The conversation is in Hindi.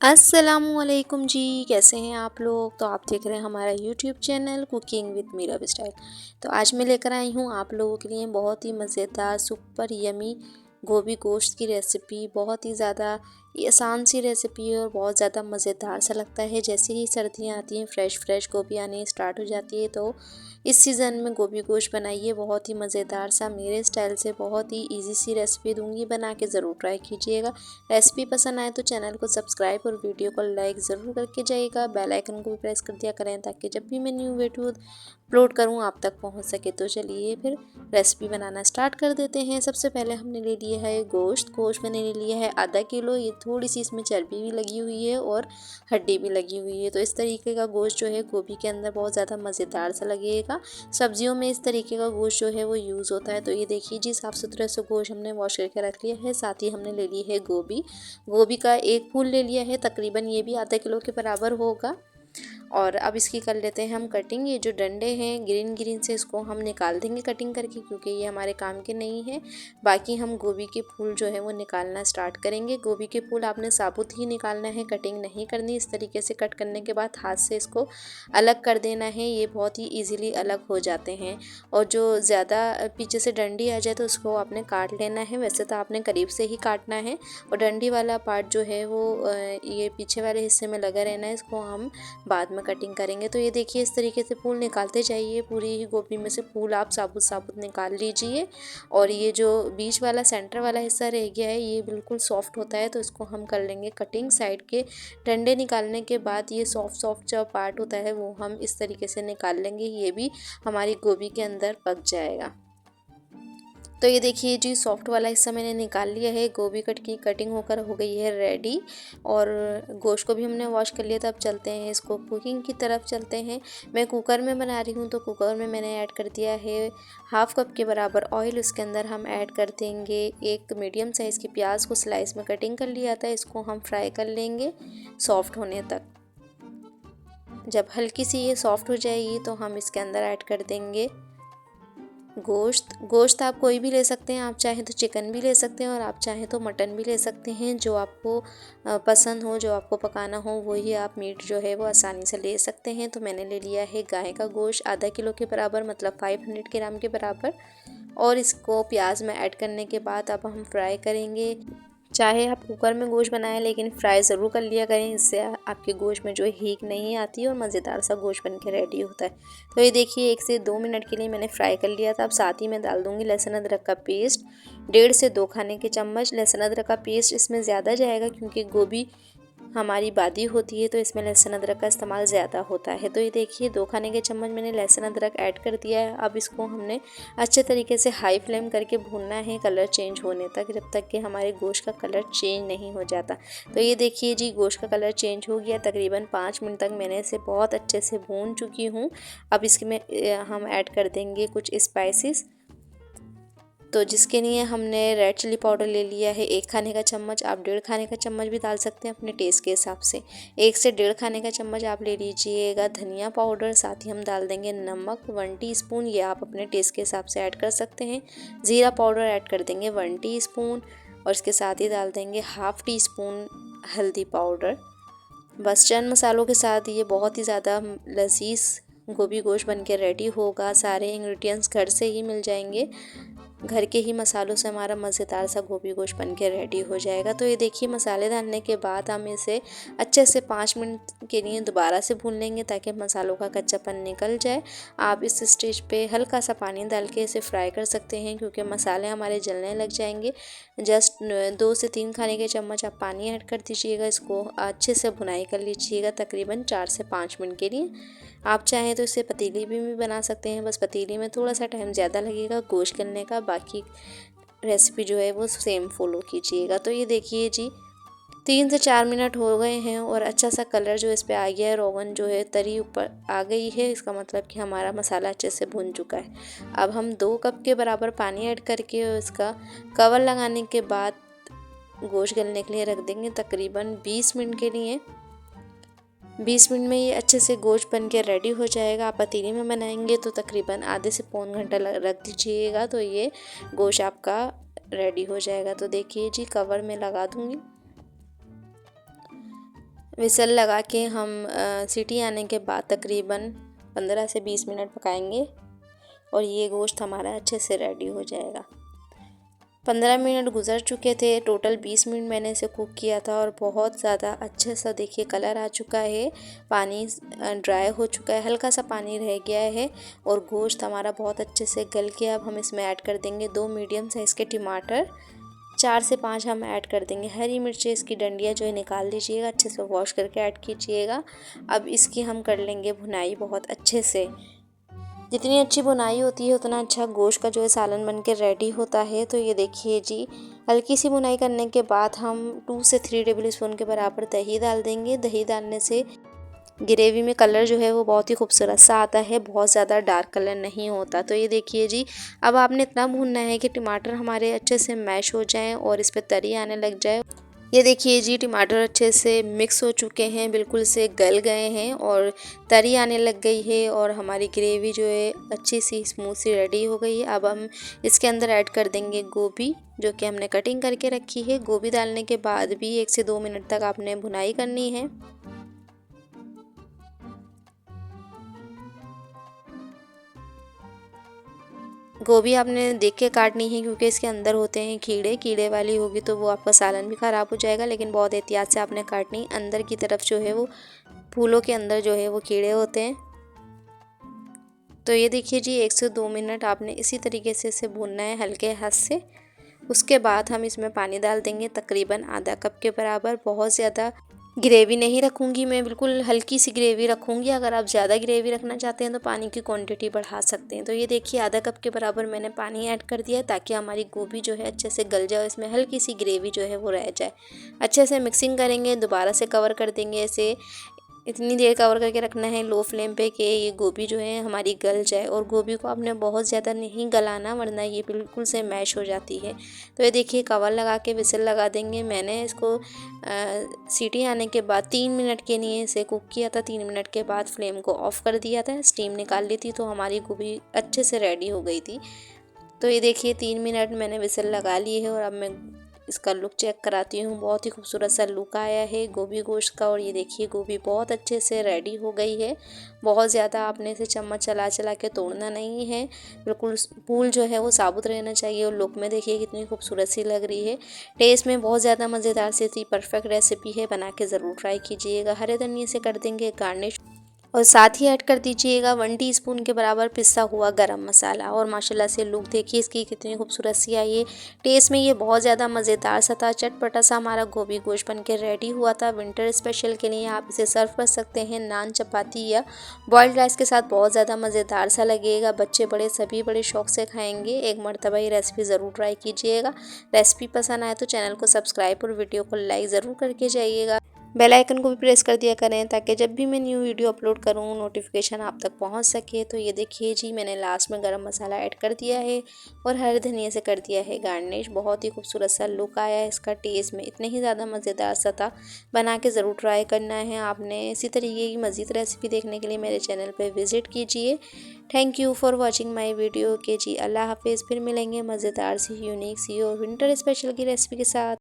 अस्सलामुअलैकुम जी, कैसे हैं आप लोग। तो आप देख रहे हैं हमारा YouTube channel cooking with Meera style. तो आज मैं लेकर आई हूँ आप लोगों के लिए बहुत ही मज़ेदार सुपर यमी गोभी गोश्त की रेसिपी। बहुत ही ज़्यादा ये आसान सी रेसिपी है और बहुत ज़्यादा मज़ेदार सा लगता है। जैसे ही सर्दियाँ आती हैं फ्रेश फ्रेश गोभी आनी स्टार्ट हो जाती है, तो इस सीज़न में गोभी गोश्त बनाइए। बहुत ही मज़ेदार सा मेरे स्टाइल से बहुत ही इजी सी रेसिपी दूंगी, बना के ज़रूर ट्राई कीजिएगा। रेसिपी पसंद आए तो चैनल को सब्सक्राइब और वीडियो को लाइक ज़रूर करके जाइएगा। बेल आइकन को भी प्रेस कर दिया करें ताकि जब भी मैं न्यू वीडियो अपलोड करूँ आप तक पहुँच सके। तो चलिए फिर रेसिपी बनाना स्टार्ट कर देते हैं। सबसे पहले हमने ले लिया है गोश्त मैंने ले लिया है आधा किलो। ये थोड़ी सी इसमें चर्बी भी लगी हुई है और हड्डी भी लगी हुई है। तो इस तरीके का गोश्त जो है गोभी के अंदर बहुत ज़्यादा मज़ेदार सा लगेगा। सब्जियों में इस तरीके का गोश्त जो है वो यूज़ होता है। तो ये देखिए जी, साफ़ सुथरे से गोश्त हमने वॉश करके रख लिया है। साथ ही हमने ले ली है गोभी का एक फूल ले लिया है, तकरीबन ये भी आधा किलो के बराबर होगा। और अब इसकी कर लेते हैं हम कटिंग। ये जो डंडे हैं ग्रीन ग्रीन से इसको हम निकाल देंगे कटिंग करके, क्योंकि ये हमारे काम के नहीं है। बाकी हम गोभी के फूल जो है वो निकालना स्टार्ट करेंगे। गोभी के फूल आपने साबुत ही निकालना है, कटिंग नहीं करनी। इस तरीके से कट करने के बाद हाथ से इसको अलग कर देना है। ये बहुत ही ईजिली अलग हो जाते हैं। और जो ज़्यादा पीछे से डंडी आ जाए तो उसको आपने काट लेना है। वैसे तो आपने करीब से ही काटना है और डंडी वाला पार्ट जो है वो ये पीछे वाले हिस्से में लगा रहना है। इसको हम बाद में कटिंग करेंगे। तो ये देखिए इस तरीके से फूल निकालते जाइए। पूरी ही गोभी में से फूल आप साबुत साबुत निकाल लीजिए। और ये जो बीच वाला सेंटर वाला हिस्सा रह गया है ये बिल्कुल सॉफ्ट होता है, तो इसको हम कर लेंगे कटिंग। साइड के डंडे निकालने के बाद ये सॉफ्ट सॉफ्ट जो पार्ट होता है वो हम इस तरीके से निकाल लेंगे। ये भी हमारी गोभी के अंदर पक जाएगा। तो ये देखिए जी, सॉफ्ट वाला हिस्सा मैंने निकाल लिया है। गोभी कट की कटिंग होकर हो गई है रेडी। और गोश्त को भी हमने वॉश कर लिया। तो अब चलते हैं इसको कुकिंग की तरफ चलते हैं। मैं कुकर में बना रही हूँ, तो कुकर में मैंने ऐड कर दिया है हाफ़ कप के बराबर ऑयल। उसके अंदर हम ऐड कर देंगे एक मीडियम साइज़ की प्याज को स्लाइस में कटिंग कर लिया था। इसको हम फ्राई कर लेंगे सॉफ्ट होने तक। जब हल्की सी ये सॉफ्ट हो जाएगी तो हम इसके अंदर ऐड कर देंगे गोश्त आप कोई भी ले सकते हैं। आप चाहें तो चिकन भी ले सकते हैं और आप चाहें तो मटन भी ले सकते हैं। जो आपको पसंद हो, जो आपको पकाना हो, वही आप मीट जो है वो आसानी से ले सकते हैं। तो मैंने ले लिया है गाय का गोश्त आधा किलो के बराबर, मतलब 500 ग्राम के बराबर। और इसको प्याज में ऐड करने के बाद अब हम फ्राई करेंगे। चाहे आप कुकर में गोश्त बनाएं लेकिन फ्राई ज़रूर कर लिया करें, इससे आपके गोश्त में जो हीट नहीं आती और मज़ेदार सा गोश्त बन के रेडी होता है। तो ये देखिए 1 से 2 मिनट के लिए मैंने फ्राई कर लिया था। अब साथ ही मैं डाल दूँगी लहसुन अदरक का पेस्ट। 1.5 से 2 खाने के चम्मच लहसुन अदरक का पेस्ट इसमें ज़्यादा जाएगा, क्योंकि गोभी हमारी बादी होती है तो इसमें लहसुन अदरक का इस्तेमाल ज़्यादा होता है। तो ये देखिए 2 खाने के चम्मच मैंने लहसुन अदरक ऐड कर दिया है। अब इसको हमने अच्छे तरीके से हाई फ्लेम करके भूनना है कलर चेंज होने तक, जब तक कि हमारे गोश्त का कलर चेंज नहीं हो जाता। तो ये देखिए जी, गोश्त का कलर चेंज हो गया। तकरीबन 5 मिनट तक मैंने इसे बहुत अच्छे से भून चुकी हूँ। अब इसमें हम ऐड कर देंगे कुछ स्पाइसेस। तो जिसके लिए हमने रेड चिली पाउडर ले लिया है 1 खाने का चम्मच। आप 1.5 खाने का चम्मच भी डाल सकते हैं अपने टेस्ट के हिसाब से। 1 से 1.5 खाने का चम्मच आप ले लीजिएगा धनिया पाउडर। साथ ही हम डाल देंगे नमक 1 टीस्पून, ये आप अपने टेस्ट के हिसाब से ऐड कर सकते हैं। ज़ीरा पाउडर ऐड कर देंगे 1 टीस्पून। और इसके साथ ही डाल देंगे हाफ़ टी स्पून हल्दी पाउडर। बस चंद मसालों के साथ ये बहुत ही ज़्यादा लजीज गोभी गोश्त बन के रेडी होगा। सारे इंग्रेडिएंट्स घर से ही मिल जाएंगे। घर के ही मसालों से हमारा मज़ेदार सा गोभी गोश्त बन के रेडी हो जाएगा। तो ये देखिए मसाले डालने के बाद हम इसे अच्छे से 5 मिनट के लिए दोबारा से भून लेंगे ताकि मसालों का कच्चापन निकल जाए। आप इस स्टेज पे हल्का सा पानी डाल के इसे फ्राई कर सकते हैं, क्योंकि मसाले हमारे जलने लग जाएंगे। जस्ट 2 से 3 खाने के चम्मच आप पानी ऐड कर दीजिएगा। इसको अच्छे से भुनाई कर लीजिएगा तकरीबन 4 से 5 मिनट के लिए। आप चाहें तो इसे पतीली में भी बना सकते हैं, बस पतीली में थोड़ा सा टाइम ज़्यादा लगेगा गोश्त गलने का। बाकी रेसिपी जो है वो सेम फॉलो कीजिएगा। तो ये देखिए जी, 3 से 4 मिनट हो गए हैं और अच्छा सा कलर जो इस पे आ गया है, रोगन जो है तरी ऊपर आ गई है। इसका मतलब कि हमारा मसाला अच्छे से भुन चुका है। अब हम 2 कप के बराबर पानी ऐड करके इसका कवर लगाने के बाद गोश्त गलने के लिए रख देंगे तकरीबन 20 मिनट के लिए। 20 मिनट में ये अच्छे से गोश्त बन के रेडी हो जाएगा। आप पतीली में बनाएंगे तो तकरीबन आधे से पौन घंटा रख दीजिएगा, तो ये गोश्त आपका रेडी हो जाएगा। तो देखिए जी, कवर में लगा दूँगी। विसल लगा के हम सीटी आने के बाद तकरीबन 15 से 20 मिनट पकाएंगे और ये गोश्त हमारा अच्छे से रेडी हो जाएगा। 15 मिनट गुजर चुके थे, टोटल 20 मिनट मैंने इसे कुक किया था और बहुत ज़्यादा अच्छे सा देखिए कलर आ चुका है, पानी ड्राई हो चुका है, हल्का सा पानी रह गया है और गोश्त हमारा बहुत अच्छे से गल के अब हम इसमें ऐड कर देंगे 2 मीडियम साइज़ के टमाटर, 4 से 5 हम ऐड कर देंगे हरी मिर्ची। इसकी डंडियाँ जो है निकाल दीजिएगा, अच्छे से वॉश करके ऐड कीजिएगा। अब इसकी हम कर लेंगे भुनाई बहुत अच्छे से। जितनी अच्छी भुनाई होती है उतना अच्छा गोश्त का जो है सालन बन के रेडी होता है। तो ये देखिए जी, हल्की सी भुनाई करने के बाद हम 2 से 3 टेबल स्पून के बराबर दही डाल देंगे। दही डालने से ग्रेवी में कलर जो है वो बहुत ही खूबसूरत सा आता है, बहुत ज़्यादा डार्क कलर नहीं होता। तो ये देखिए जी, अब आपने इतना भूनना है कि टमाटर हमारे अच्छे से मैश हो जाएं और इस पर तरी आने लग जाए। ये देखिए जी, टमाटर अच्छे से मिक्स हो चुके हैं, बिल्कुल से गल गए हैं और तरी आने लग गई है और हमारी ग्रेवी जो है अच्छी सी स्मूथ सी रेडी हो गई है। अब हम इसके अंदर ऐड कर देंगे गोभी, जो कि हमने कटिंग करके रखी है। गोभी डालने के बाद भी 1 से 2 मिनट तक आपने भुनाई करनी है। गोभी आपने देख के काटनी है क्योंकि इसके अंदर होते हैं कीड़े, कीड़े वाली होगी तो वो आपका सालन भी ख़राब हो जाएगा, लेकिन बहुत एहतियात से आपने काटनी। अंदर की तरफ जो है वो फूलों के अंदर जो है वो कीड़े होते हैं। तो ये देखिए जी, 1 से 2 मिनट आपने इसी तरीके से इसे भूनना है हल्के हाथ से। उसके बाद हम इसमें पानी डाल देंगे तकरीबन आधा कप के बराबर। बहुत ज़्यादा ग्रेवी नहीं रखूँगी मैं, बिल्कुल हल्की सी ग्रेवी रखूँगी। अगर आप ज़्यादा ग्रेवी रखना चाहते हैं तो पानी की क्वांटिटी बढ़ा सकते हैं। तो ये देखिए, आधा कप के बराबर मैंने पानी ऐड कर दिया है ताकि हमारी गोभी जो है अच्छे से गल जाए, इसमें हल्की सी ग्रेवी जो है वो रह जाए। अच्छे से मिक्सिंग करेंगे, दोबारा से कवर कर देंगे इसे। इतनी देर कवर करके रखना है लो फ्लेम पे कि ये गोभी जो है हमारी गल जाए। और गोभी को आपने बहुत ज़्यादा नहीं गलाना, वरना ये बिल्कुल से मैश हो जाती है। तो ये देखिए, कवर लगा के विसल लगा देंगे। मैंने इसको सीटी आने के बाद 3 मिनट के लिए इसे कुक किया था। 3 मिनट के बाद फ्लेम को ऑफ़ कर दिया था, स्टीम निकाल ली थी, तो हमारी गोभी अच्छे से रेडी हो गई थी। तो ये देखिए, 3 मिनट मैंने विसल लगा ली है और अब मैं इसका लुक चेक कराती हूँ। बहुत ही खूबसूरत सा लुक आया है गोभी गोश्त का। और ये देखिए, गोभी बहुत अच्छे से रेडी हो गई है। बहुत ज़्यादा आपने इसे चम्मच चला चला के तोड़ना नहीं है, बिल्कुल फूल जो है वो साबुत रहना चाहिए। और लुक में देखिए कितनी खूबसूरत सी लग रही है। टेस्ट में बहुत ज़्यादा मज़ेदार सी थी, परफेक्ट रेसिपी है, बना के ज़रूर ट्राई कीजिएगा। हरे धनिये से कर देंगे गार्निश और साथ ही ऐड कर दीजिएगा 1 टीस्पून के बराबर पिसा हुआ गरम मसाला। और माशाल्लाह से लुक देखिए इसकी कितनी खूबसूरत सी आई है। टेस्ट में ये बहुत ज़्यादा मज़ेदार सा था, चटपटा सा हमारा गोभी गोश्त बन के रेडी हुआ था। विंटर स्पेशल के लिए आप इसे सर्व कर सकते हैं नान, चपाती या बॉइल्ड राइस के साथ। बहुत ज़्यादा मज़ेदार सा लगेगा, बच्चे बड़े सभी बड़े शौक से खाएँगे। एक मरतबा ये रेसिपी ज़रूर ट्राई कीजिएगा। रेसिपी पसंद आए तो चैनल को सब्सक्राइब और वीडियो को लाइक ज़रूर करके जाइएगा। बेल आइकन को भी प्रेस कर दिया करें ताकि जब भी मैं न्यू वीडियो अपलोड करूं नोटिफिकेशन आप तक पहुंच सके। तो ये देखिए जी, मैंने लास्ट में गरम मसाला ऐड कर दिया है और हरे धनिया से कर दिया है गार्निश। बहुत ही खूबसूरत सा लुक आया है इसका, टेस्ट में इतने ही ज़्यादा मज़ेदार सा था। बना के ज़रूर ट्राई करना है आपने। इसी तरीके की मज़ीद रेसिपी देखने के लिए मेरे चैनल पर विज़िट कीजिए। Thank you for watching my video के जी। अल्लाह हाफिज़। फिर मिलेंगे मज़ेदार सी, यूनिक सी और विंटर स्पेशल की रेसिपी के साथ।